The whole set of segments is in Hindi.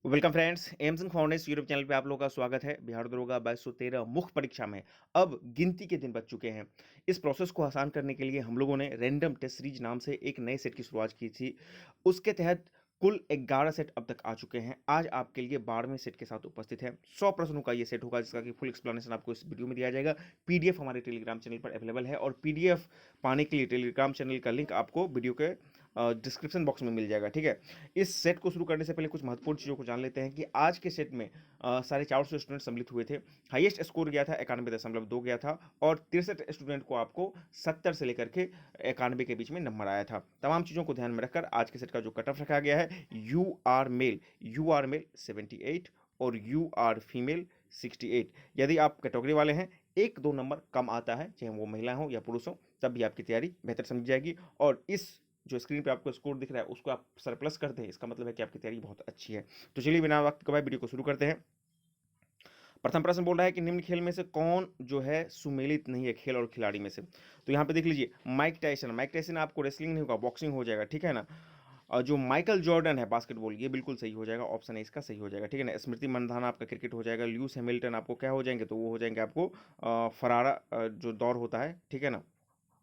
Welcome friends, AIIMS and foundation YouTube channel पे आप लोगों का स्वागत है। बिहार दरोगा 2213 मुख्य परीक्षा में अब गिनती के दिन बच चुके हैं। इस प्रोसेस को आसान करने के लिए हम लोगों ने रैंडम टेस्ट सीरीज नाम से एक नए सेट की शुरुआत की थी। उसके तहत कुल 11 सेट अब तक आ चुके हैं। आज आपके लिए 12वें सेट के साथ उपस्थित है। 100 प्रश्नों का ये सेट होगा, जिसका कि फुल एक्सप्लेनेशन आपको इस वीडियो में दिया जाएगा। पीडीएफ हमारे टेलीग्राम चैनल पर अवेलेबल है और पीडीएफ पाने के लिए टेलीग्राम चैनल का लिंक आपको वीडियो के डिस्क्रिप्शन बॉक्स में मिल जाएगा। ठीक है, इस सेट को शुरू करने से पहले कुछ महत्वपूर्ण चीज़ों को जान लेते हैं कि आज के सेट में 450 स्टूडेंट सम्मिलित हुए थे। हाईएस्ट स्कोर गया था 91.2 गया था और 63 स्टूडेंट को आपको 70 से लेकर के 91 के बीच में नंबर आया था। तमाम चीज़ों को ध्यान में रखकर आज के सेट का जो कट ऑफ रखा गया है, यू आर मेल 78 और यू आर फीमेल 68। यदि आप कैटेगरी वाले हैं, एक दो नंबर कम आता है, चाहे वो महिला हो या पुरुष हो, तब भी आपकी तैयारी बेहतर समझी जाएगी। और इस जो स्क्रीन पे आपको स्कोर दिख रहा है उसको आप सरप्लस कर दें, इसका मतलब है कि आपकी तैयारी बहुत अच्छी है। तो चलिए बिना वक्त गवाए वीडियो को शुरू करते हैं। प्रथम प्रश्न बोल रहा है कि निम्न खेल में से कौन जो है सुमेलित नहीं है खेल और खिलाड़ी में से। तो यहाँ पे देख लीजिए, माइक टाइसन आपको रेसलिंग नहीं होगा, बॉक्सिंग हो जाएगा। ठीक है ना। और जो माइकल जॉर्डन है बास्केटबॉल, ये बिल्कुल सही हो जाएगा, ऑप्शन है इसका सही हो जाएगा। ठीक है ना। स्मृति मंधाना आपका क्रिकेट हो जाएगा। ल्यूस हैमिल्टन आपको क्या हो जाएंगे, तो वो हो जाएंगे आपको फरारा जो दौड़ होता है, ठीक है ना,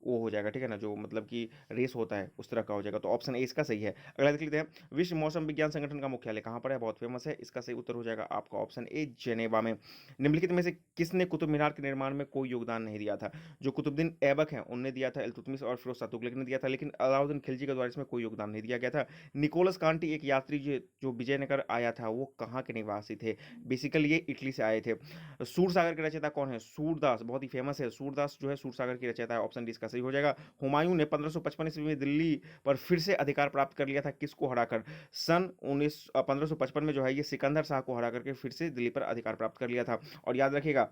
वो हो जाएगा। ठीक है ना, जो मतलब कि रेस होता है उस तरह का हो जाएगा। तो ऑप्शन ए इसका सही है। अगला देख लेते हैं, विश्व मौसम विज्ञान संगठन का मुख्यालय कहाँ पर है, बहुत फेमस है। इसका सही उत्तर हो जाएगा आपका ऑप्शन ए, जेनेवा में। निम्नलिखित में से किसने कुतुब मीनार के निर्माण में कोई योगदान नहीं दिया था। जो कुतुबुद्दीन ऐबक हैं उनने दिया था, इल्तुतमिश और फिरोज शाह तुगलक ने दिया था, लेकिन अलाउद्दीन खिलजी के द्वारा इसमें कोई योगदान नहीं दिया गया था। निकोलस कांटी एक यात्री जो विजयनगर आया था, वो कहाँ के निवासी थे। बेसिकली ये इटली से आए थे। सूरसागर के रचयिता कौन है, सूरदास, बहुत ही फेमस है। सूरदास जो है सूरसागर की रचयिता है, ऑप्शन डी इसका सही हो जाएगा। हुमायूं ने 1555 ईस्वी में दिल्ली पर फिर से अधिकार प्राप्त कर लिया था, किसको हराकर। सन 1555 में जो है ये सिकंदर शाह को हरा करके फिर से दिल्ली पर अधिकार प्राप्त कर लिया था। और याद रखिएगा,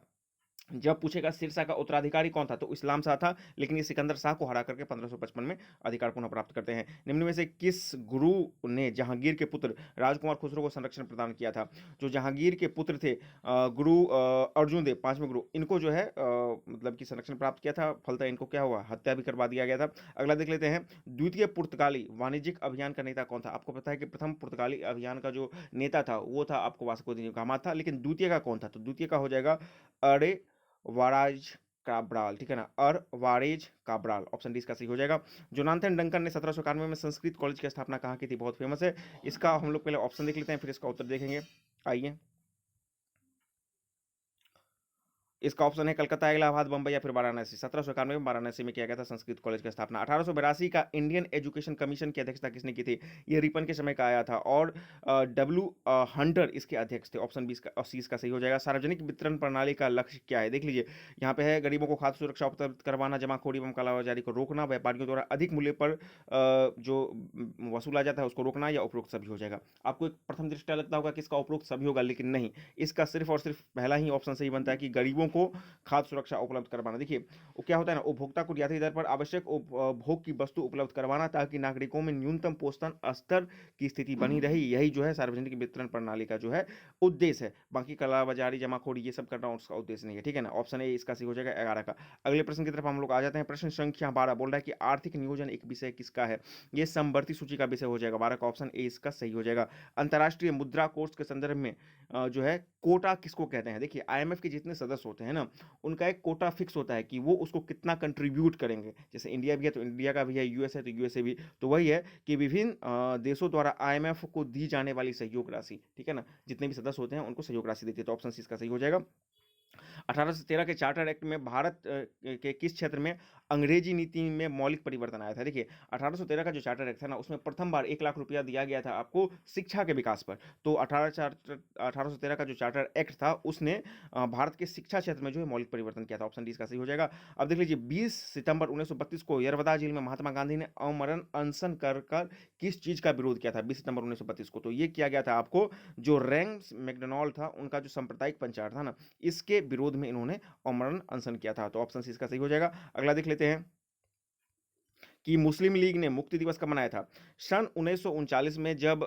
जब पूछेगा सिरसा का उत्तराधिकारी कौन था, तो इस्लाम शाह था, लेकिन ये सिकंदर शाह को हरा करके 1555 में अधिकार पुनः प्राप्त करते हैं। निम्न में से किस गुरु ने जहांगीर के पुत्र राजकुमार खुसरो को संरक्षण प्रदान किया था। जो जहांगीर के पुत्र थे गुरु अर्जुन देव, पांचवें गुरु, इनको जो है मतलब कि संरक्षण प्राप्त किया था। फलतः इनको क्या हुआ, हत्या भी करवा दिया गया था। अगला देख लेते हैं, द्वितीय पुर्तगाली वाणिज्यिक अभियान का नेता कौन था। आपको पता है कि प्रथम पुर्तगाली अभियान का जो नेता था वो था आपको वास्को दी गामा था, लेकिन द्वितीय का कौन था, तो द्वितीय का हो जाएगा अरे वाराज काब्राल। ठीक है ना, अर वारेज काब्राल, ऑप्शन डी इसका सही हो जाएगा। जोनाथन डंकन ने 1791 में संस्कृत कॉलेज की स्थापना कहाँ की थी, बहुत फेमस है। इसका हम लोग पहले ऑप्शन देख लेते हैं, फिर इसका उत्तर देखेंगे। आइए, इसका ऑप्शन है कलकत्ता, इलाहाबाद, बंबई या फिर वाराणसी। 1791 में वाराणसी में किया गया था संस्कृत कॉलेज की स्थापना। 1882 का इंडियन एजुकेशन कमीशन की अध्यक्षता किसने की थी। ये रिपन के समय का आया था और डब्ल्यू हंटर इसके अध्यक्ष थे। ऑप्शन बी इसका सी इसका सही हो जाएगा। सार्वजनिक वितरण प्रणाली का लक्ष्य क्या है, देख लीजिए। यहाँ पे है, गरीबों को खाद्य सुरक्षा उपलब्ध करवाना, जमाखोरी एवं कालाबाजारी को रोकना, व्यापारियों द्वारा अधिक मूल्य पर जो वसूला जाता है उसको रोकना, या उपरोक्त सभी हो जाएगा। आपको एक प्रथम दृष्टया लगता होगा कि इसका उपरोक्त सभी होगा, लेकिन नहीं, इसका सिर्फ और सिर्फ पहला ही ऑप्शन सही बनता है कि गरीबों को खाद्य सुरक्षा उपलब्ध करवाना। देखिए, वो क्या होता है ना, उपभोक्ता को रियायती दर पर आवश्यक उपभोग की वस्तु उपलब्ध करवाना, ताकि नागरिकों में न्यूनतम पोषण स्तर की स्थिति बनी रही। यही जो है सार्वजनिक वितरण प्रणाली का जो है उद्देश्य है। बाकी कालाबाजारी, जमाखोरी, ये सब करना उसका उद्देश्य नहीं है। ठीक है ना, ऑप्शन ए इसका सही हो जाएगा 11 का। अगले प्रश्न की तरफ हम लोग आ जाते हैं। प्रश्न संख्या 12 बोल रहा है कि आर्थिक नियोजन एक विषय किसका है। ये समवर्ती सूची का विषय हो जाएगा। 12 का ऑप्शन ए इसका सही हो जाएगा। अंतर्राष्ट्रीय मुद्रा कोष के संदर्भ में जो है कोटा किसको कहते हैं। देखिए, आईएमएफ के जितने सदस्य होते हैं ना, उनका एक कोटा फिक्स होता है कि वो उसको कितना कंट्रीब्यूट करेंगे। जैसे इंडिया भी है तो इंडिया का भी है, यूएस है तो यूएसए भी। तो वही है कि विभिन्न देशों द्वारा आईएमएफ को दी जाने वाली सहयोग राशि, ठीक है ना, जितने भी सदस्य होते हैं उनको सहयोग राशि देती है। तो ऑप्शन सी इसका सही हो जाएगा। 1813 के चार्टर एक्ट में भारत के किस क्षेत्र में अंग्रेजी नीति में मौलिक परिवर्तन आया था। देखिए, 1813 का जो चार्टर एक्ट था ना, उसमें प्रथम बार 1 लाख रुपया दिया गया था आपको शिक्षा के विकास पर। तो 1813 का जो चार्टर एक्ट था उसने भारत के शिक्षा क्षेत्र में जो है मौलिक परिवर्तन किया था। ऑप्शन डी इसका सही हो जाएगा। अब देख लीजिए, 20 सितंबर 1932 को यरवदा जेल में महात्मा गांधी ने अमरण अनशन कर किस चीज का विरोध किया था। 20 सितंबर 1932 को तो ये किया गया था आपको, जो रैंक्स मैकडोनाल्ड था उनका जो सांप्रदायिक पंचायत था ना, इसके विरोध में इन्होंने अमरण अनशन किया था। तो ऑप्शन सी इसका सही हो जाएगा। अगला देख लेते हैं कि मुस्लिम लीग ने मुक्ति दिवस कब मनाया था? सन 1939 में जब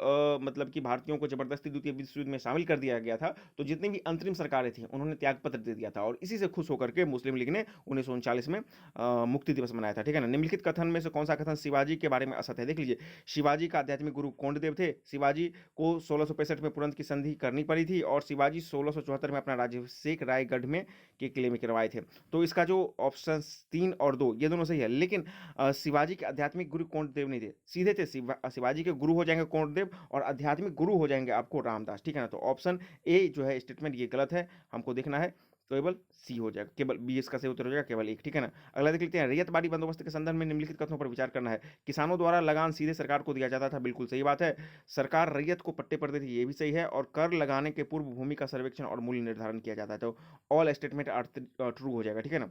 मतलब कि भारतीयों को ज़बरदस्ती द्वितीय विश्व युद्ध में शामिल कर दिया गया था, तो जितनी भी अंतरिम सरकारें थीं, उन्होंने त्यागपत्र दे दिया था और इसी से खुश होकर के मुस्लिम लीग ने 1939 में मुक्ति दिवस मनाया था, ठीक है ना? निम्नलिखित कथन में से कौन-सा कथन शिवाजी के बारे में असत्य है? देख लीजिए, शिवाजी का आध्यात्मिक गुरु कोंडदेव थे, शिवाजी को 1665 में पुरंदर की संधि करनी पड़ी थी और शिवाजी 1674 में अपना राज्याभिषेक रायगढ़ में के किले में करवाए थे। तो इसका जो ऑप्शंस 3 और 2 ये दोनों सही है, लेकिन शिवाजी के आध्यात्मिक गुरु कोंडदेव नहीं थे, सीधे थे शिवाजी के गुरु हो जाएँगे कोंडदेव और आध्यात्मिक गुरु हो जाएँगे आपको रामदास, ठीक है ना? तो ऑप्शन ए जो है स्टेटमेंट ये गलत है, हमको देखना है केवल सी हो जाएगा, केवल बी इसका सही उत्तर हो जाएगा, केवल 1, ठीक है ना? अगला देख लेते हैं, रैयत बाड़ी बंदोबस्त के संदर्भ में निम्नलिखित कथनों पर विचार करना है। किसानों द्वारा लगान सीधे सरकार को दिया जाता था, बिल्कुल सही बात है। सरकार रैयत को पट्टे पर देती थी, ये भी सही है और कर लगाने के पूर्व भूमि का सर्वेक्षण और मूल्य निर्धारण किया जाता है, तो ऑल स्टेटमेंट आर ट्रू हो जाएगा, ठीक है ना?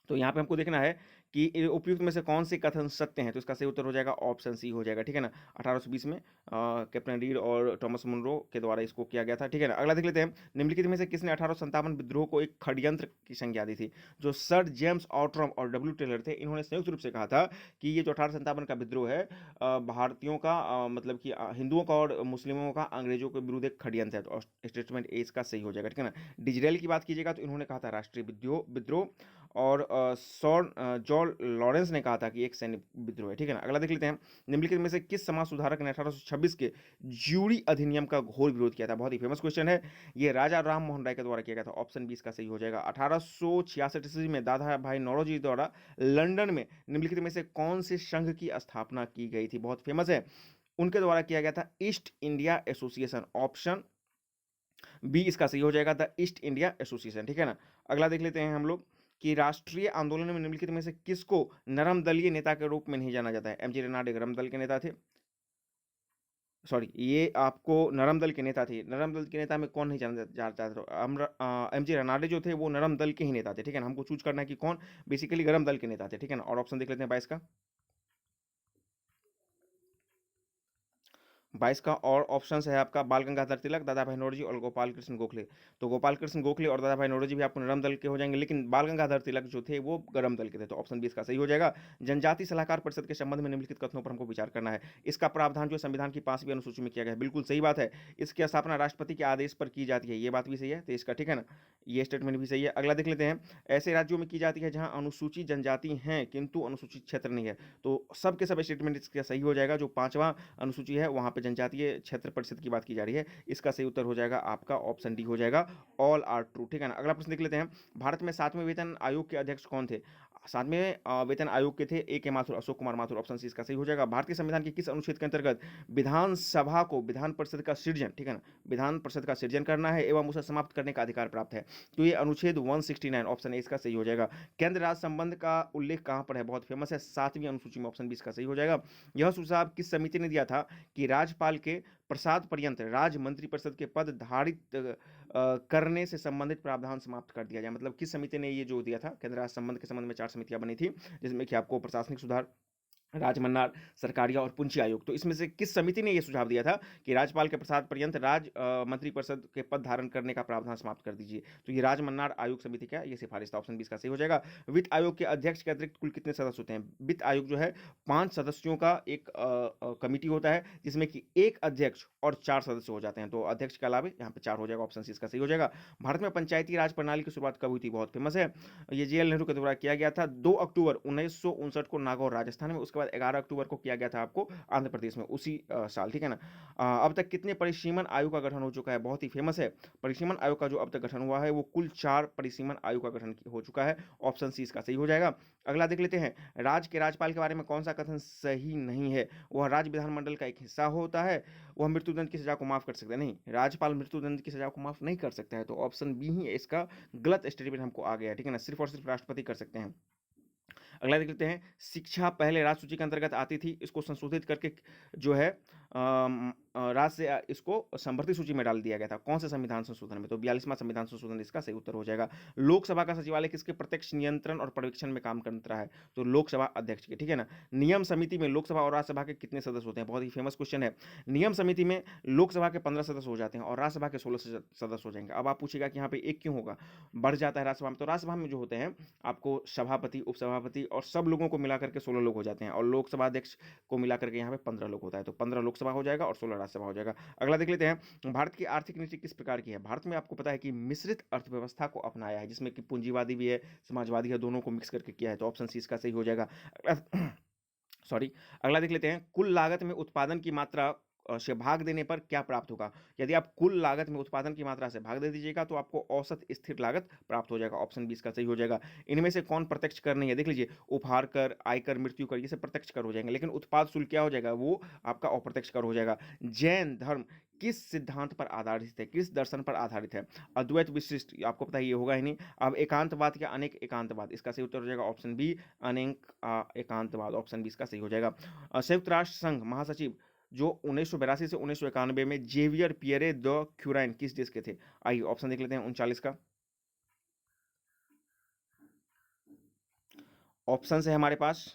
तो यहाँ पे हमको देखना है कि उपयुक्त में से कौन से कथन सत्य हैं, तो इसका सही उत्तर हो जाएगा ऑप्शन सी हो जाएगा, ठीक है ना? 1820 में कैप्टन रीड और थॉमस मुनरो के द्वारा इसको किया गया था, ठीक है ना? अगला देख लेते हैं, निम्नलिखित में से किसने 1857 विद्रोह को एक षड्यंत्र की संज्ञा दी थी? जो सर जेम्स ऑट्रम और डब्ल्यू टेलर थे, इन्होंने संयुक्त रूप से कहा था कि ये जो 1857 का विद्रोह है भारतीयों का मतलब कि हिंदुओं का और मुस्लिमों का अंग्रेजों के विरुद्ध एक षड्यंत्र है, तो स्टेटमेंट ए इसका सही हो जाएगा, ठीक है ना? डिजरेल की बात कीजिएगा तो इन्होंने कहा था राष्ट्रीय विद्रोह और जॉन लॉरेंस ने कहा था कि एक सैन्य विद्रोह है, ठीक है ना? अगला देख लेते हैं, निम्नलिखित में से किस समाज सुधारक ने 1826 के ज्यूरी अधिनियम का घोर विरोध किया था? बहुत ही फेमस क्वेश्चन है, ये राजा राम मोहन राय के द्वारा किया गया था, ऑप्शन बी इसका सही हो जाएगा। 1866 ईस्वी में दादा भाई नौरोजी द्वारा लंदन में निम्नलिखित में से कौन से संघ की स्थापना की गई थी? बहुत फेमस है, उनके द्वारा किया गया था East India Association, option B इसका सही हो जाएगा, द ईस्ट इंडिया एसोसिएशन, ठीक है ना? अगला देख लेते हैं हम लोग कि राष्ट्रीय आंदोलन में निम्नलिखित में से किसको नरम दलीय नेता के रूप में नहीं जाना जाता है? एमजी रेनाड एक नरम दल के नेता थे, सॉरी ये आपको नरम दल के नेता थे, नरम दल के नेता में कौन नहीं जाना जाता था? एमजी रेनाडे जो थे वो नरम दल के ही नेता थे, ठीक है ना? हमको चूज करना है कि कौन बेसिकली गरम दल के नेता थे, ठीक है ना? और ऑप्शन देख लेते हैं 22 का। 22 का और ऑप्शन है आपका बाल गंगाधर तिलक, दादा भाई नौरोजी और गोपाल कृष्ण गोखले। तो गोपाल कृष्ण गोखले और दादा भाई नौरोजी भी आपको नरम दल के हो जाएंगे, लेकिन बाल गंगाधर तिलक जो थे वो गरम दल के थे, तो ऑप्शन बी इसका सही हो जाएगा। जनजाति सलाहकार परिषद के संबंध में निम्नलिखित कथनों पर हमको विचार करना है। इसका प्रावधान जो संविधान की 5वीं अनुसूची में किया गया है, बिल्कुल सही बात है। इसकी स्थापना राष्ट्रपति के आदेश पर की जाती है, ये बात भी सही है, तो इसका ठीक है ना, ये स्टेटमेंट भी सही है। अगला देख लेते हैं, ऐसे राज्यों में की जाती है जहां अनुसूचित जनजाति हैं किंतु अनुसूचित क्षेत्र नहीं है, तो सब के सब स्टेटमेंट इसका सही हो जाएगा। जो 5वां अनुसूची है वहां पे जनजातीय क्षेत्र परिषद की बात की जा रही है, इसका सही उत्तर हो जाएगा आपका ऑप्शन डी हो जाएगा, ऑल आर ट्रू, ठीक है ना? अगला प्रश्न देख लेते हैं, भारत में 7वें वेतन आयोग के अध्यक्ष कौन थे? 7वें वेतन आयोग के थे ए के माथुर, अशोक कुमार माथुर, ऑप्शन सी इसका सही हो जाएगा। भारतीय संविधान के किस अनुच्छेद के अंतर्गत विधानसभा को विधान परिषद का सृजन, ठीक है ना, विधान परिषद का सृजन करना है एवं उसे समाप्त करने का अधिकार प्राप्त है? तो ये अनुच्छेद 169, ऑप्शन ए इसका सही हो जाएगा। केंद्र राज्य संबंध का उल्लेख कहां पर है? बहुत फेमस है, 7वीं अनुसूची में, ऑप्शन बी इसका सही हो जाएगा। यह सुझाव किस समिति ने दिया था कि राज्यपाल के प्रसाद पर्यंत राज्य मंत्रिपरिषद के पद धारित करने से संबंधित प्रावधान समाप्त कर दिया जाए? मतलब किस समिति ने ये जो दिया था? केंद्र राज्य संबंध के संबंध में 4 समितियां बनी थी, जिसमें कि आपको प्रशासनिक सुधार, राजमन्नार, सरकारिया और पुंछी आयोग, तो इसमें से किस समिति ने यह सुझाव दिया था कि राज्यपाल के प्रसाद पर्यंत मंत्रिपरिषद के पद धारण करने का प्रावधान समाप्त कर दीजिए? तो ये राजमन्नार आयोग समिति का ये सिफारिश था, ऑप्शन बी इसका सही हो जाएगा। वित्त आयोग के अध्यक्ष के अतिरिक्त कुल कितने सदस्य होते हैं? वित्त आयोग जो है 5 सदस्यों का एक कमिटी होता है, जिसमें कि एक अध्यक्ष और 4 सदस्य हो जाते हैं, तो अध्यक्ष के अलावा यहाँ पे 4 हो जाएगा, ऑप्शन सी इसका सही हो जाएगा। भारत में पंचायती राज प्रणाली की शुरुआत कब हुई थी? बहुत फेमस है, ये जेएल नेहरू के द्वारा किया गया था 2 अक्टूबर 1959 को नागौर राजस्थान में, उसके बाद 11 अक्टूबर को किया गया था आपको आंध्र प्रदेश में उसी साल, ठीक है ना? अब तक कितने परिसीमन आयोग का गठन हो चुका है? बहुत ही फेमस है, परिसीमन आयोग का जो अब तक गठन हुआ है वो कुल 4 परिसीमन आयोग का गठन हो चुका है, ऑप्शन सी इसका सही हो जाएगा। अगला देख लेते हैं, राज्य के राज्यपाल के बारे में कौन सा कथन सही नहीं है? वह राज्य विधानमंडल का एक हिस्सा होता है, वह मृत्युदंड की सजा को माफ कर सकता है, नहीं, राज्यपाल मृत्युदंड की सजा को माफ नहीं कर सकता है, तो ऑप्शन बी ही इसका गलत स्टेटमेंट हमको आ गया है, ठीक है ना? सिर्फ और सिर्फ राष्ट्रपति कर सकते हैं। अगला देख लेते हैं, शिक्षा पहले राज्य सूची के अंतर्गत आती थी, इसको संशोधित करके जो है राज्य से इसको समवर्ती सूची में डाल दिया गया था। कौन से संविधान संशोधन में? तो 42वां संविधान संशोधन इसका सही उत्तर हो जाएगा। लोकसभा का सचिवालय किसके प्रत्यक्ष नियंत्रण और पर्यवेक्षण में काम करता है? तो लोकसभा अध्यक्ष के, ठीक है ना। नियम समिति में लोकसभा और राज्यसभा के कितने सदस्य होते हैं? बहुत ही फेमस क्वेश्चन है। नियम समिति में लोकसभा के 15 सदस्य हो जाते हैं और राज्यसभा के 16 सदस्य हो जाएंगे। अब आप पूछेगा कि यहाँ पे एक क्यों होगा, बढ़ जाता है राज्यसभा में? तो राज्यसभा में जो होते हैं आपको सभापति, उपसभापति और सब लोगों को मिलाकर के 16 लोग हो जाते हैं, और लोकसभा अध्यक्ष को मिलाकर के यहाँ पे 15 लोग होता है। तो 15 लोकसभा हो जाएगा और 16 राज्यसभा हो जाएगा। अगला देख लेते हैं, भारत की आर्थिक नीति किस प्रकार की है? भारत में आपको पता है कि मिश्रित अर्थव्यवस्था को अपनाया है, जिसमें कि पूंजीवादी भी है, समाजवादी है, दोनों को मिक्स करके किया है। तो ऑप्शन सी इसका सही हो जाएगा। सॉरी, अगला देख लेते हैं, कुल लागत में उत्पादन की मात्रा से भाग देने पर क्या प्राप्त होगा? यदि आप कुल लागत में उत्पादन की मात्रा से भाग दे दीजिएगा तो आपको औसत स्थिर लागत प्राप्त हो जाएगा। ऑप्शन बी इसका सही हो जाएगा। इनमें से कौन प्रत्यक्ष कर नहीं है? देख लीजिए, उपहार कर, आयकर, मृत्यु कर, ये सब प्रत्यक्ष कर हो जाएंगे, लेकिन उत्पाद शुल्क क्या हो जाएगा? वो आपका अप्रत्यक्ष कर हो जाएगा। जैन धर्म किस सिद्धांत पर आधारित है, किस दर्शन पर आधारित है? अद्वैत विशिष्ट, आपको पता है ये होगा ही नहीं। अब एकांतवाद या अनेक एकांतवाद, इसका सही उत्तर हो जाएगा ऑप्शन बी, अनेक एकांतवाद। ऑप्शन बी इसका सही हो जाएगा। संयुक्त राष्ट्र संघ महासचिव जो 1982 से 1991 में जेवियर पियरे द क्यूराइन किस देश के थे? आइए ऑप्शन देख लेते हैं 39 का। ऑप्शन है हमारे पास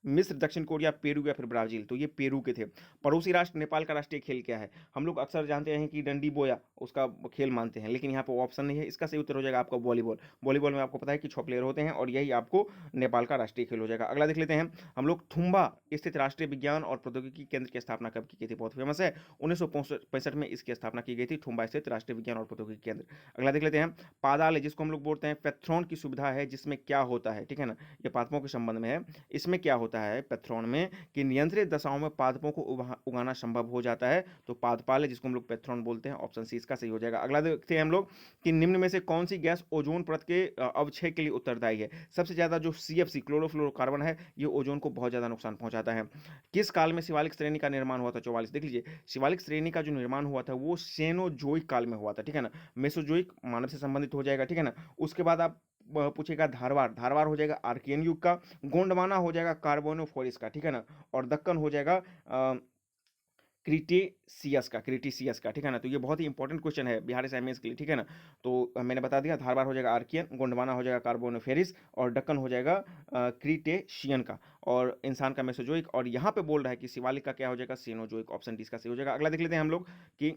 मिस्र, दक्षिण कोरिया, पेरू या फिर ब्राजील। तो ये पेरू के थे। पड़ोसी राष्ट्र नेपाल का राष्ट्रीय खेल क्या है? हम लोग अक्सर जानते हैं कि डंडी बोया उसका खेल मानते हैं, लेकिन यहाँ पर ऑप्शन नहीं है। इसका सही उत्तर हो जाएगा आपका वॉलीबॉल। वॉलीबॉल में आपको पता है कि 6 प्लेयर होते हैं और यही आपको नेपाल का राष्ट्रीय खेल हो जाएगा। अगला देख लेते हैं हम लोग, थुम्बा स्थित राष्ट्रीय विज्ञान और प्रौद्योगिकी केंद्र की स्थापना कब की गई थी? बहुत फेमस है, 1965 में इसकी स्थापना की गई थी, थुम्बा स्थित राष्ट्रीय विज्ञान और प्रौद्योगिकी केंद्र। अगला देख लेते हैं, पादाल जिसको हम लोग बोलते हैं पैथ्रॉन की सुविधा है, जिसमें क्या होता है? ठीक है ना, ये पादपों के संबंध में है। इसमें क्या होता है पैथ्रॉन में कि नियंत्रित दशाओं में पादपों को उगाना संभव हो जाता है। तो पादपाल है जिसको हम लोग पैथ्रॉन बोलते हैं। ऑप्शन सी इसका सही हो जाएगा। अगला देखते हैं हम लोग कि निम्न में से कौन सी गैस ओजोन परत के अवक्षय के लिए उत्तरदायी है? सबसे ज्यादा जो सीएफसी क्लोरोफ्लोरोकार्बन है, ये ओजोन को बहुत ज्यादा नुकसान पहुंचाता है। किस काल में शिवालिक श्रेणी का निर्माण हुआ था? 44। देख लीजिए, शिवालिक श्रेणी का जो निर्माण हुआ था वो सेनोजोइक काल में हुआ था, ठीक है ना। मेसोजोइक मानव से संबंधित हो जाएगा, ठीक है ना। उसके बाद आप पूछेगा धारवाड़, धारवाड़ हो जाएगा आर्कियन युग का। गोंडवाना हो जाएगा कार्बोनोफोरिस का, ठीक है ना। और दक्कन हो जाएगा क्रिटेशियस का, क्रिटेशियस का, ठीक है ना। तो ये बहुत ही इंपॉर्टेंट क्वेश्चन है बिहार असाइनमेंट्स के लिए, ठीक है ना। तो मैंने बता दिया, धारवाड़ हो जाएगा आर्कियन, गोंडवाना हो जाएगा कार्बोनोफेरिस और दक्कन हो जाएगा क्रिटेशियन का, और इंसान का मेसोजोइक। और यहाँ पे बोल रहा है कि शिवालिक का क्या हो जाएगा? सेनोजोइक। ऑप्शन डी इसका सही हो जाएगा। अगला देख लेते हैं हम लोग कि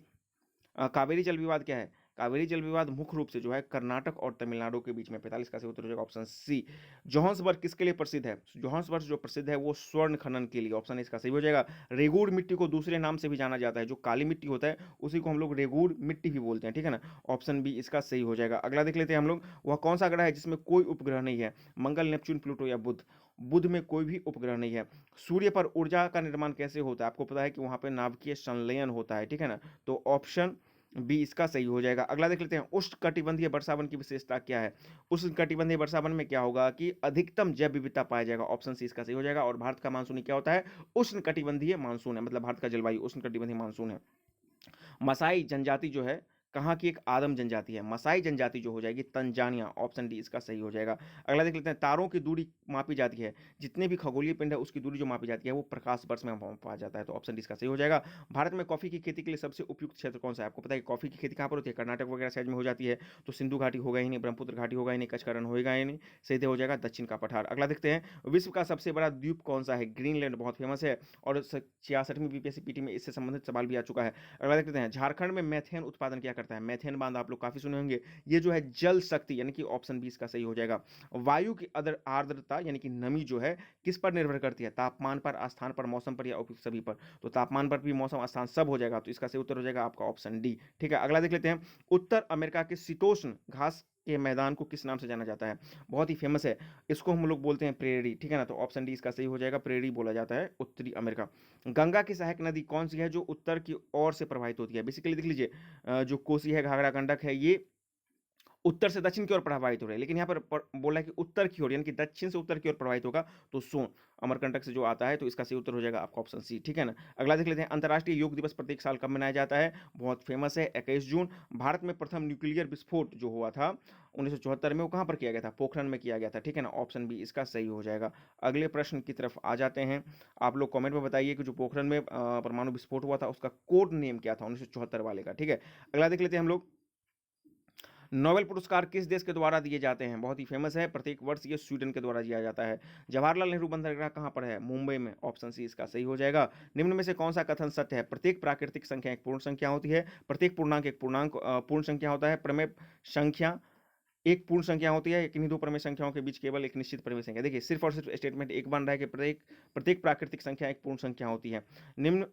कावेरी जल विवाद क्या है? कावेरी जल विवाद मुख्य रूप से जो है कर्नाटक और तमिलनाडु के बीच में। 45 का सही उत्तर हो जाएगा ऑप्शन सी। जोहान्सबर्ग किसके लिए प्रसिद्ध है? जोहान्सबर्ग जो प्रसिद्ध है वो स्वर्ण खनन के लिए। ऑप्शन इसका सही हो जाएगा। रेगूर मिट्टी को दूसरे नाम से भी जाना जाता है, जो काली मिट्टी होता है उसी को हम लोग रेगूर मिट्टी भी बोलते हैं, ठीक है ना। ऑप्शन बी इसका सही हो जाएगा। अगला देख लेते हैं हम लोग, वह कौन सा ग्रह है जिसमें कोई उपग्रह नहीं है? मंगल, नेपच्यून, प्लूटो या बुध? बुध में कोई भी उपग्रह नहीं है। सूर्य पर ऊर्जा का निर्माण कैसे होता है? आपको पता है कि वहां पर नाभिकीय संलयन होता है, ठीक है ना। तो ऑप्शन बी इसका सही हो जाएगा। अगला देख लेते हैं, उष्णकटिबंधीय वर्षावन की विशेषता क्या है? उष्णकटिबंधीय वर्षावन में क्या होगा कि अधिकतम जैव विविधता पाया जाएगा। ऑप्शन सी इसका सही हो जाएगा। और भारत का मानसून क्या होता है? उष्णकटिबंधीय मानसून है, मतलब भारत का जलवायु उष्णकटिबंधीय मानसून है। मसाई जनजाति जो है कहाँ की एक आदम जनजाति है? मसाई जनजाति जो हो जाएगी तंजानिया। ऑप्शन डी इसका सही हो जाएगा। अगला देख लेते हैं, तारों की दूरी मापी जाती है, जितने भी खगोलीय पिंड है उसकी दूरी जो मापी जाती है वो प्रकाश वर्ष में मापा जाता है। तो ऑप्शन डी इसका सही हो जाएगा। भारत में कॉफी की खेती के लिए सबसे उपयुक्त क्षेत्र कौन सा है? आपको पता है कि कॉफी की खेती कहाँ पर होती है? कर्नाटक वगैरह साइड में हो जाती है। तो सिंधु घाटी होगा ही नहीं, ब्रह्मपुत्र घाटी होगा ही नहीं, कच्छ का रण होगा ही नहीं, सीधे हो जाएगा दक्षिण का पठार। अगला देखते हैं, विश्व का सबसे बड़ा द्वीप कौन सा है? ग्रीनलैंड बहुत फेमस है और 66वीं बीपीएससी पीटी में इससे संबंधित सवाल भी आ चुका है। अगला देखते हैं, झारखंड में मैथेन उत्पादन क्या करता है? मैथेन बांध आप लोग काफी सुने होंगे। ये जो है जल शक्ति, यानी कि ऑप्शन बी इसका सही हो जाएगा। वायु की आर्द्रता यानी कि नमी जो है किस पर निर्भर करती है? तापमान पर, स्थान पर, मौसम पर या उपयुक्त सभी पर? तो तापमान पर भी, मौसम, स्थान सब हो जाएगा। तो इसका सही उत्तर हो जाएगा आपका ऑप्शन डी, ठीक है। अगला देख लेते हैं, उत्तर अमेरिका के शीतोष्ण घास के मैदान को किस नाम से जाना जाता है? बहुत ही फेमस है, इसको हम लोग बोलते हैं प्रेरी, ठीक है ना। तो ऑप्शन डी इसका सही हो जाएगा, प्रेरी बोला जाता है उत्तरी अमेरिका। गंगा की सहायक नदी कौन सी है जो उत्तर की ओर से प्रवाहित होती है? बेसिकली देख लीजिए, जो कोसी है, घाघरा, गंडक है, ये उत्तर से दक्षिण की ओर प्रवाहित हो रहे हैं, लेकिन यहाँ पर बोला है कि उत्तर की ओर, यानी कि दक्षिण से उत्तर की ओर प्रवाहित होगा, तो सोन अमरकंटक से जो आता है, तो इसका सही उत्तर हो जाएगा आपका ऑप्शन सी, ठीक है ना। अगला देख लेते हैं, अंतर्राष्ट्रीय योग दिवस प्रत्येक साल कब मनाया जाता है? बहुत फेमस है, 21 जून। भारत में प्रथम न्यूक्लियर विस्फोट जो हुआ था 1974 में, वो कहाँ पर किया गया था? पोखरण में किया गया था, ठीक है ना। ऑप्शन बी इसका सही हो जाएगा। अगले प्रश्न की तरफ आ जाते हैं। आप लोग कमेंट में बताइए कि जो पोखरण में परमाणु विस्फोट हुआ था, उसका कोड नेम क्या था 1974 वाले का, ठीक है। अगला देख लेते हैं हम लोग, नोबेल पुरस्कार किस देश के द्वारा दिए जाते हैं? बहुत ही फेमस है, प्रत्येक वर्ष ये स्वीडन के द्वारा दिया जाता है। जवाहरलाल नेहरू बंदरगाह कहाँ पर है? मुंबई में। ऑप्शन सी इसका सही हो जाएगा। निम्न में से कौन सा कथन सत्य है? प्रत्येक प्राकृतिक संख्या एक पूर्ण संख्या होती है, प्रत्येक पूर्णांक एक पूर्णांक पूर्ण संख्या होता है, प्रमेय संख्या एक पूर्ण संख्या होती है, किन्हीं दो प्रमेय संख्याओं के बीच केवल एक निश्चित प्रमेय संख्या। देखिए, सिर्फ और सिर्फ स्टेटमेंट एक बन रहा है कि प्रत्येक प्रत्येक प्राकृतिक संख्या एक पूर्ण संख्या होती है। निम्न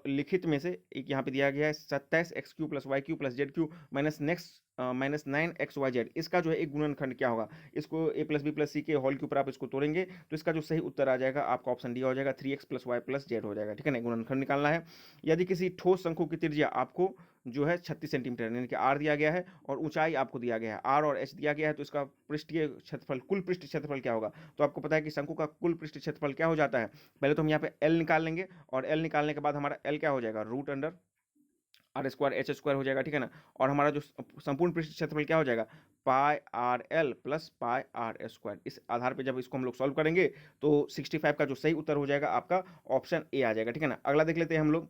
लिखित में से एक यहाँ पे दिया गया है, 27x³ + y³ + z³ minus 9xyz, इसका जो है एक गुणनखंड क्या होगा? इसको a + b + c के होल के ऊपर आप इसको तोड़ेंगे, तो इसका जो सही उत्तर आ जाएगा आपका ऑप्शन डी हो जाएगा, 3x + y + z हो जाएगा, ठीक है ना। गुणनखंड निकालना है। यदि किसी ठोस शंकु की त्रिज्या आपको जो है 36 सेंटीमीटर, यानी कि आर दिया गया है, और ऊंचाई आपको दिया गया है, आर और एच दिया गया है, तो इसका पृष्ठीय क्षेत्रफल, कुल पृष्ठ क्षेत्रफल क्या होगा? तो आपको पता है कि शंकु का कुल पृष्ठ क्षेत्रफल क्या हो जाता है? पहले तो हम यहाँ पे एल निकाल लेंगे, और एल निकालने के बाद हमारा एल क्या हो जाएगा? √r² हो जाएगा, ठीक है ना। और हमारा जो संपूर्ण पृष्ठ क्षेत्रफल क्या हो जाएगा? πr_l + πr²। इस आधार पे जब इसको हम लोग सॉल्व करेंगे, तो 65 का जो सही उत्तर हो जाएगा आपका ऑप्शन ए आ जाएगा, ठीक है ना। अगला देख लेते हैं हम लोग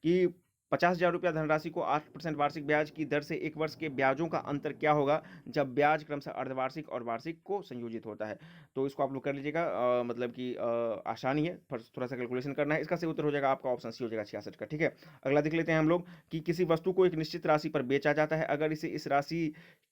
कि 50,000 रुपया धनराशि को 8% वार्षिक ब्याज की दर से 1 वर्ष के ब्याजों का अंतर क्या होगा जब ब्याज क्रमशः अर्धवार्षिक और वार्षिक को संयोजित होता है? तो इसको आप लोग कर लीजिएगा, मतलब कि आसानी है, थोड़ा सा कैलकुलेशन करना है। इसका सही उत्तर हो जाएगा आपका ऑप्शन सी हो जाएगा, 66 का, ठीक है। अगला देख लेते हैं हम लोग कि किसी वस्तु को एक निश्चित राशि पर बेचा जाता है, अगर इसे इस राशि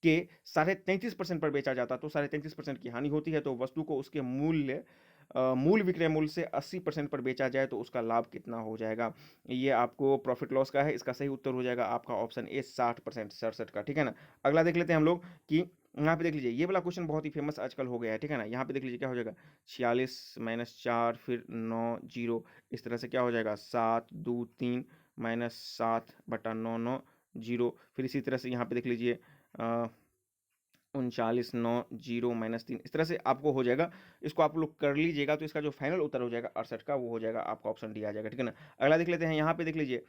के 33.5% पर बेचा जाता, तो 33.5% की हानि होती है, तो वस्तु को उसके मूल विक्रय मूल्य से 80% पर बेचा जाए तो उसका लाभ कितना हो जाएगा? ये आपको प्रॉफिट लॉस का है। इसका सही उत्तर हो जाएगा आपका ऑप्शन ए, 60%, 67 का, ठीक है ना। अगला देख लेते हैं हम लोग कि यहाँ पे देख लीजिए, ये वाला क्वेश्चन बहुत ही फेमस आजकल हो गया है, ठीक है ना। यहाँ पे देख लीजिए क्या हो जाएगा, 46 - 4 फिर 9 0, इस तरह से क्या हो जाएगा, 7 2 3 -7/9 9 0। फिर इसी तरह से यहाँ पे देख लीजिए 39 9 0 -3, इस तरह से आपको हो जाएगा। इसको आप लोग कर लीजिएगा, तो इसका जो फाइनल उत्तर हो जाएगा 68 का, वो हो जाएगा आपका ऑप्शन डी आ जाएगा, ठीक है ना। अगला देख लेते हैं, यहाँ पे देख लीजिए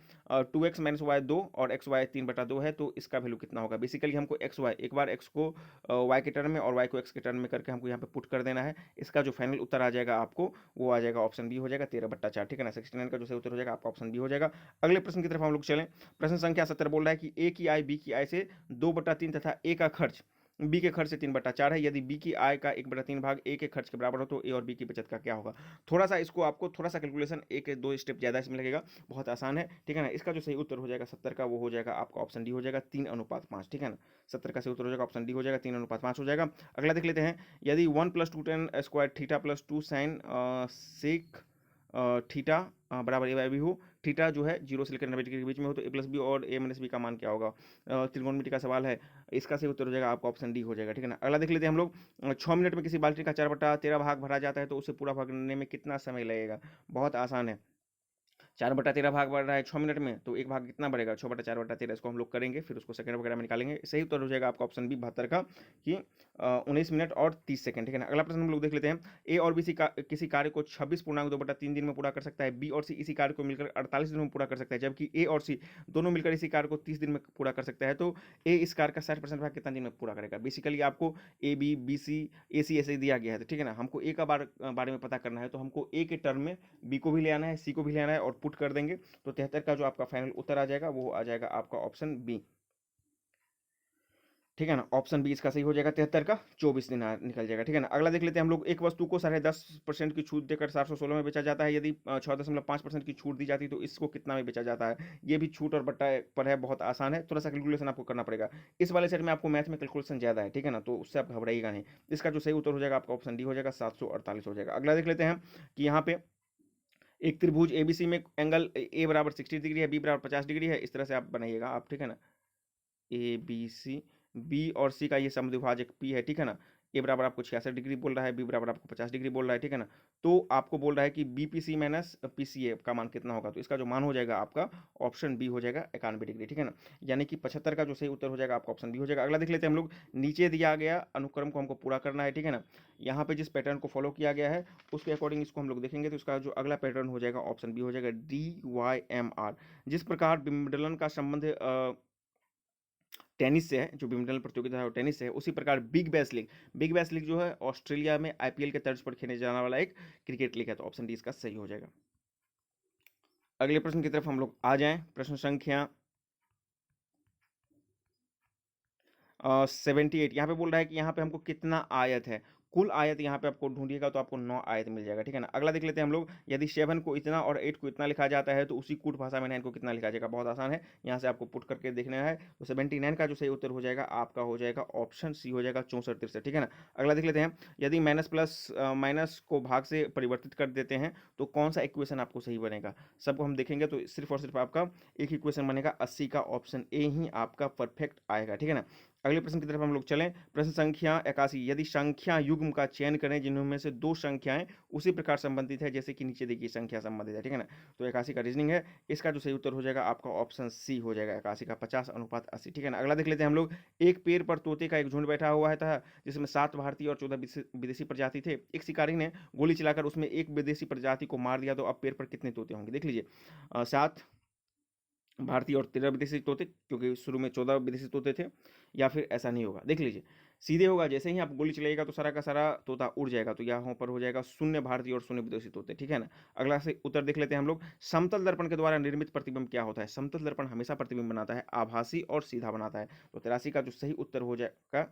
2x - y 2 और xy 3/2 है, तो इसका वैल्यू कितना होगा? बेसिकली हमको xy, एक बार x को y के टर्म में और y को x के टर्म में करके हमको यहाँ पे पुट कर देना है। इसका जो फाइनल उत्तर आ जाएगा आपको, वो आ जाएगा ऑप्शन बी हो जाएगा, 13/4, ठीक है ना। 69 का जो सही उत्तर हो जाएगा आपका ऑप्शन बी हो जाएगा। अगले प्रश्न की तरफ हम लोग चलें। प्रश्न संख्या 70 बोल रहा है कि ए की आय बी की आय से 2/3 तथा ए का खर्च बी के खर्च से 3/4 है। यदि बी की आय का 1/3 भाग ए के खर्च के बराबर हो, तो ए और बी की बचत का क्या होगा? थोड़ा सा इसको आपको थोड़ा सा कैलकुलेशन एक दो स्टेप ज़्यादा इसमें लगेगा, बहुत आसान है, ठीक है ना। इसका जो सही उत्तर हो जाएगा 70 का, वो हो जाएगा आपका ऑप्शन डी हो जाएगा, 3:5, ठीक है ना। 70 का सही उत्तर हो जाएगा ऑप्शन डी हो जाएगा, 3:5 हो जाएगा। अगला देख लेते हैं, यदि 1 + 2 tan square theta + 2 sin sec theta बराबर a/b हो, थीटा जो है 0 से लेकर 90 डिग्री के बीच में हो, तो a + b और a - b का मान क्या होगा? त्रिकोणमिति का सवाल है, इसका सही उत्तर हो जाएगा आपका ऑप्शन डी हो जाएगा, ठीक है ना। अगला देख लेते हैं हम लोग, 6 मिनट में किसी बाल्टी का 4/13 भाग भरा जाता है, तो उसे पूरा भरने में कितना समय लगेगा? बहुत आसान है। 4/13 भाग बढ़ रहा है 6 मिनट में, तो एक भाग कितना बढ़ेगा? 6/4/13, इसको हम लोग करेंगे, फिर उसको सेकंड वगैरह में निकालेंगे। सही उत्तर हो जाएगा आपका ऑप्शन बी, 72 का, कि 19 मिनट और 30 सेकंड, ठीक है ना। अगला प्रश्न हम लोग देख लेते हैं, ए और बी किसी कार्य को 26.2/3 दिन में पूरा कर सकता है, बी और सी इसी कार्य को मिलकर 48 दिन में पूरा कर सकता है, जबकि ए और सी दोनों मिलकर इसी कार्य को 30 दिन में पूरा कर सकता है, तो ए इस कार्य का 60% भाग कितना दिन में पूरा करेगा? बेसिकली आपको ए बी बी सी ए सी ऐसे दिया गया है, ठीक है ना। हमको ए का बारे में पता करना है, तो हमको ए के टर्म में बी को भी ले आना है, सी को भी ले आना है, और पुट कर देंगे, तो 73 का जो आपका फाइनल उत्तर आ जाएगा, वो आ जाएगा आपका ऑप्शन बी, ठीक है ना। ऑप्शन बी इसका सही हो जाएगा, 73 का 24 दिन निकल जाएगा, ठीक है ना। अगला देख लेते हैं हम लोग, एक वस्तु को 10.5% की छूट देकर 716 में बेचा जाता है, यदि 6.5% की छूट दी जाती है, तो इसको कितना में बेचा जाता है? ये भी छूट और बट्टा पर है, बहुत आसान है, थोड़ा सा कैलकुलेशन आपको करना पड़ेगा। इस वाले सेट में आपको मैथ में कैलकुलेशन ज़्यादा है, ठीक है ना, तो उससे आप घबराइएगा नहीं। इसका जो सही उत्तर हो जाएगा आपका ऑप्शन डी हो जाएगा, 748 हो जाएगा। अगला देख लेते हैं कि यहाँ पे एक त्रिभुज एबीसी में एंगल ए बराबर 60 डिग्री है, बी बराबर 50 डिग्री है, इस तरह से आप बनाइएगा आप, ठीक है ना। ए बी सी, बी और सी का ये समद्विभाजक पी है, ठीक है ना। ए बराबर आपको 66 डिग्री बोल रहा है, बी बराबर आपको 50 डिग्री बोल रहा है, ठीक है ना। तो आपको बोल रहा है कि बीपीसी माइनस पीसीए का मान कितना होगा, तो इसका जो मान हो जाएगा आपका ऑप्शन बी हो जाएगा 91 डिग्री, ठीक है ना। यानी कि 75 का जो सही उत्तर हो जाएगा आपका ऑप्शन बी हो जाएगा। अगला देख लेते हैं हम लोग, नीचे दिया गया अनुक्रम को हमको पूरा करना है, ठीक है ना। यहाँ पे जिस पैटर्न को फॉलो किया गया है उसके अकॉर्डिंग इसको हम लोग देखेंगे, तो इसका जो अगला पैटर्न हो जाएगा ऑप्शन बी हो जाएगा, DYMR। जिस प्रकार विंबलडन का संबंध टेनिस से है, जो विंबलडन प्रतियोगिता है वो टेनिस से है, उसी प्रकार बिग बैश लीग जो है ऑस्ट्रेलिया में आईपीएल के तर्ज पर खेले जाने वाला एक क्रिकेट लीग है, तो ऑप्शन डी इसका सही हो जाएगा। अगले प्रश्न की तरफ हम लोग आ जाएं, प्रश्न संख्या 78। यहाँ पे बोल रहा है कि यहाँ पे हमको कितना आयत है, कुल आयत यहाँ पे आपको ढूंढिएगा तो आपको 9 आयत मिल जाएगा, ठीक है ना। अगला देख लेते हैं हम लोग, यदि 7 को इतना और 8 को इतना लिखा जाता है तो उसी कूट भाषा में 9 को कितना लिखा जाएगा। बहुत आसान है, यहाँ से आपको पुट करके देखना है। तो 79 का जो सही उत्तर हो जाएगा आपका हो जाएगा ऑप्शन सी हो जाएगा 64-63, ठीक है ना। अगला देख लेते हैं, यदि माइनस प्लस माइनस को भाग से परिवर्तित कर देते हैं तो कौन सा इक्वेशन आपको सही बनेगा। सबको हम देखेंगे तो सिर्फ और सिर्फ आपका एक इक्वेशन बनेगा, 80 का ऑप्शन ए ही आपका परफेक्ट आएगा, ठीक है ना। अगले प्रश्न की तरफ हम लोग चलें, प्रश्न संख्या 81। यदि संख्या युग्म का चयन करें जिनमें से दो संख्याएं उसी प्रकार संबंधित है जैसे कि नीचे देखिए संख्या संबंधित है, ठीक है ना। तो 81 का रीजनिंग है, इसका जो सही उत्तर हो जाएगा आपका ऑप्शन सी हो जाएगा, 81 का 50:80, ठीक है ना। अगला देख लेते हैं हम लोग, एक पेड़ पर तोते का एक झुंड बैठा हुआ था जिसमें 7 भारतीय और 14 विदेशी प्रजाति थे। एक शिकारी ने गोली चलाकर उसमें एक विदेशी प्रजाति को मार दिया, तो अब पेड़ पर कितने तोते होंगे। देख लीजिए, 7 भारतीय और 13 विदेशी तोते, क्योंकि शुरू में 14 विदेशी तोते थे, या फिर ऐसा नहीं होगा। देख लीजिए, सीधे होगा, जैसे ही आप गोली चलाइएगा तो सारा का सारा तोता उड़ जाएगा, तो यहाँ पर हो जाएगा 0 भारतीय और 0 विदेशी तोते, ठीक है ना। अगला से उत्तर देख लेते हैं हम लोग, समतल दर्पण के द्वारा निर्मित प्रतिबिंब क्या होता है। समतल दर्पण हमेशा प्रतिबिंब बनाता है, आभासी और सीधा बनाता है। तो 83 का जो सही उत्तर हो जाएगा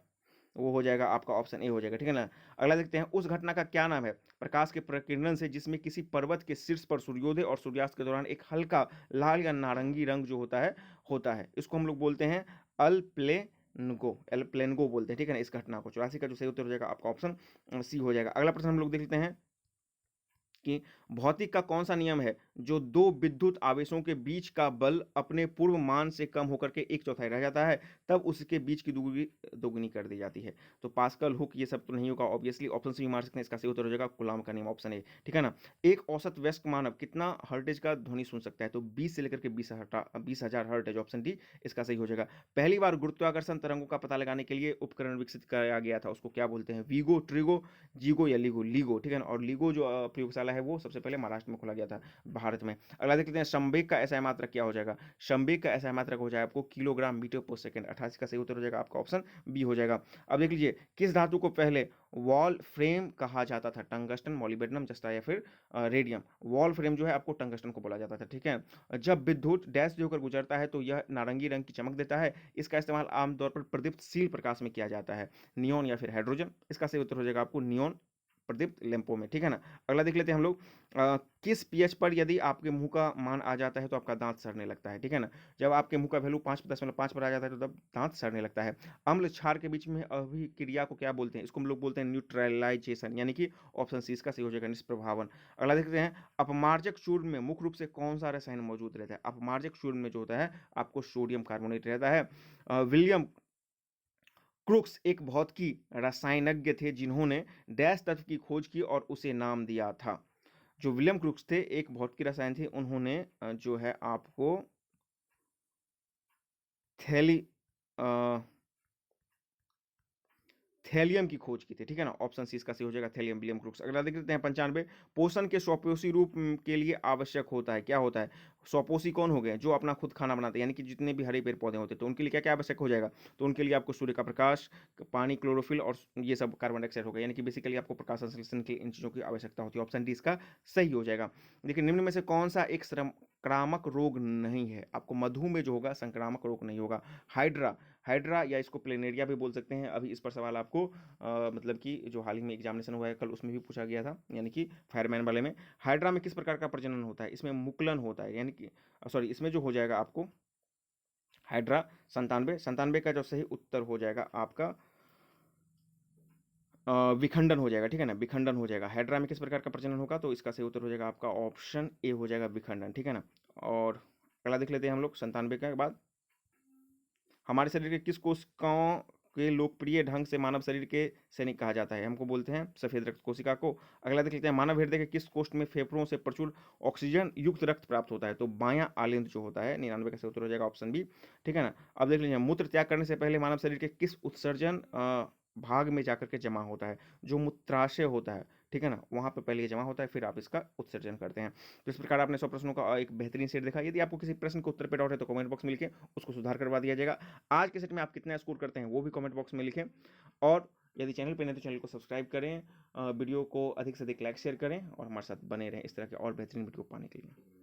वो हो जाएगा आपका ऑप्शन ए हो जाएगा, ठीक है ना। अगला देखते हैं, उस घटना का क्या नाम है प्रकाश के प्रकीर्णन से जिसमें किसी पर्वत के शीर्ष पर सूर्योदय और सूर्यास्त के दौरान एक हल्का लाल या नारंगी रंग जो होता है इसको हम लोग बोलते हैं एल प्लेनगो बोलते हैं, ठीक है ना। इस घटना को 84 का जो सही उत्तर हो जाएगा आपका ऑप्शन सी हो जाएगा। अगला प्रश्न हम लोग देख लेते हैं कि भौतिक का कौन सा नियम है जो दो विद्युत आवेशों के बीच का बल अपने पूर्व मान से कम होकर के 1/4 रह जाता है तब उसके बीच की दूरी दोगुनी कर दी जाती है। तो पास्कल, हुक, ये सब तो नहीं होगा ऑब्वियसली, ऑप्शन सी मार सकते हैं, इसका सही उत्तर हो जाएगा कूलॉम का नियम, ऑप्शन ए, ठीक है ना। एक औसत वयस्क मानव कितना हर्टेज का ध्वनि सुन सकता है, तो 20 से लेकर के 20,000 हर्टेज, ऑप्शन डी इसका सही हो जाएगा। पहली बार गुरुत्वाकर्षण तरंगों का पता लगाने के लिए उपकरण विकसित किया गया था, उसको क्या बोलते हैं, वीगो, ट्रिगो, जीगो या लीगो, ठीक है ना। और लीगो जो प्रयोगशाला है वो सबसे पहले महाराष्ट्र में खोला गया था, भारत में। अगला देख लेते हैं, संवेग का ऐसा मात्रक क्या हो जाएगा। संवेग का ऐसा मात्रक हो जाएगा आपको किलोग्राम मीटर पर सेकंड, 28 का सही उत्तर हो जाएगा आपका ऑप्शन बी हो जाएगा। अब देख लीजिए, किस धातु को पहले वॉल फ्रेम कहा जाता था, टंगस्टन, मॉलिब्डेनम, जस्ता या फिर रेडियम। वॉल फ्रेम जो है आपको टंगस्टन को बोला जाता था, ठीक है। जब विद्युत डैश जो होकर गुजरता है तो यह नारंगी रंग की चमक देता है, इसका इस्तेमाल आमतौर पर प्रदीप्तशील प्रकाश में किया जाता है, नियोन या फिर हाइड्रोजन। इसका सही उत्तर हो जाएगा आपको नियोन प्रदीप्त लैंपों में, ठीक है ना। अगला देख लेते हैं हम लोग, किस पीएच पर यदि आपके मुंह का मान आ जाता है तो आपका दांत सड़ने लगता है, ठीक है ना। जब आपके मुंह का वैल्यू 5.5 पर आ जाता है तो तब दांत सड़ने लगता है। अम्ल क्षार के बीच में अभिक्रिया को क्या बोलते हैं, इसको हम लोग बोलते हैं न्यूट्रलाइजेशन, यानी कि ऑप्शन सी इसका सही हो जाएगा, निष्प्रभावन। अगला देखते हैं, अपमार्जक चूर्ण में मुख्य रूप से कौन सा रसायन मौजूद रहता है। अपमार्जक चूर्ण में जो होता है आपको सोडियम कार्बोनेट रहता है। विलियम क्रुक्स एक भौतिकी रसायनज्ञ थे जिन्होंने डैश तत्व की खोज की और उसे नाम दिया था। जो विलियम क्रुक्स थे एक भौतिकी रसायन थे, उन्होंने जो है आपको थैली थैलियम की खोज की थी, ठीक है ना। ऑप्शन सी इसका सही हो जाएगा, थैलियम, विलियम क्रुक्स। अगला देख लेते हैं 95, पोषण के स्वपोषी रूप के लिए आवश्यक होता है, क्या होता है। स्वपोषी कौन हो गए, जो अपना खुद खाना बनाते हैं, यानी कि जितने भी हरे पेड़ पौधे होते हैं तो उनके लिए क्या क्या आवश्यक हो जाएगा। तो उनके लिए आपको सूर्य का प्रकाश, पानी, क्लोरोफिल और ये सब कार्बन डाइऑक्साइड होगा, यानी कि बेसिकली आपको प्रकाश संश्लेषण के इन चीज़ों की आवश्यकता होती है। ऑप्शन डी इसका सही हो जाएगा। देखिए, निम्न में से कौन सा एक संक्रामक रोग नहीं है, आपको मधुमेह जो होगा संक्रामक रोग नहीं होगा। हाइड्रा या इसको प्लेनेरिया भी बोल सकते हैं। अभी इस पर सवाल आपको मतलब कि जो हाल ही में एग्जामिनेशन हुआ है कल, उसमें भी पूछा गया था, यानी कि फायरमैन वाले में। हाइड्रा में किस प्रकार का प्रजनन होता है, इसमें मुकुलन होता है, यानी कि सॉरी, इसमें जो हो जाएगा आपको हाइड्रा 97 का जो सही उत्तर हो जाएगा आपका विखंडन हो जाएगा, ठीक है ना, विखंडन हो जाएगा। हाइड्रा में किस प्रकार का प्रजनन होगा, तो इसका सही उत्तर हो जाएगा आपका ऑप्शन ए हो जाएगा, विखंडन, ठीक है ना। और अगला देख लेते हैं हम लोग 97 के बाद, हमारे शरीर के किस कोशिकाओं के लोकप्रिय ढंग से मानव शरीर के सैनिक कहा जाता है? हमको बोलते हैं सफेद रक्त कोशिका को। अगला देख लेते हैं, मानव हृदय के किस कोष्ठ में फेफड़ों से प्रचुर ऑक्सीजन युक्त रक्त प्राप्त होता है? तो बायां आलिंद जो होता है, 99 का सही उत्तर हो जाएगा ऑप्शन बी। ठीक है ना। अब देख लीजिए, मूत्र त्याग करने से पहले मानव शरीर के किस उत्सर्जन भाग में जाकर के जमा होता है? जो मूत्राशय होता है, ठीक है ना, वहाँ पे पहले ये जमा होता है, फिर आप इसका उत्सर्जन करते हैं। तो इस प्रकार आपने 100 प्रश्नों का एक बेहतरीन सेट देखा। यदि आपको किसी प्रश्न के उत्तर पे डाउट है तो कमेंट बॉक्स में लिखें, उसको सुधार करवा दिया जाएगा। आज के सेट में आप कितना स्कोर करते हैं वो भी कमेंट बॉक्स में लिखें, और यदि चैनल पे नए तो चैनल को सब्सक्राइब करें, वीडियो को अधिक से अधिक लाइक शेयर करें और हमारे साथ बने रहें इस तरह के और बेहतरीन वीडियो पाने के लिए।